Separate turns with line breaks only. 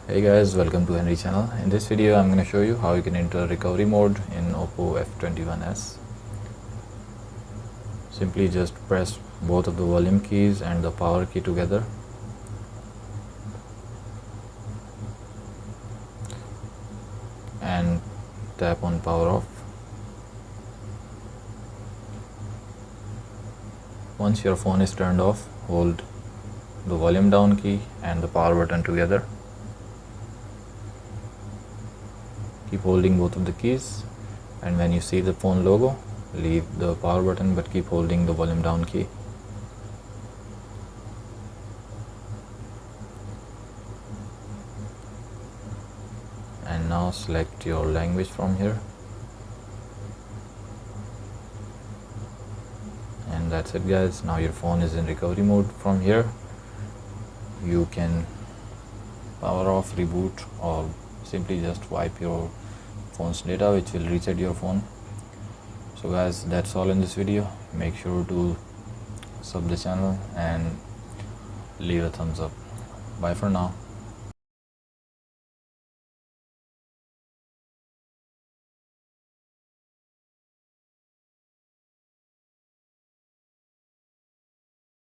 Hey guys, welcome to Henry channel. In this video I'm going to show you how you can enter recovery mode in OPPO F21S. Simply just press both of the volume keys and the power key together. And tap on power off. Once your phone is turned off, hold the volume down key and the power button together. Keep holding both of the keys, and when you see the phone logo, leave the power button but keep holding the volume down key. And now select your language from here. And that's it guys, now your phone is in recovery mode. From here you can power off, reboot, or simply just wipe your phone's data, which will reset your phone. So guys, that's all in this video. Make sure to sub the channel and leave a thumbs up. Bye for now.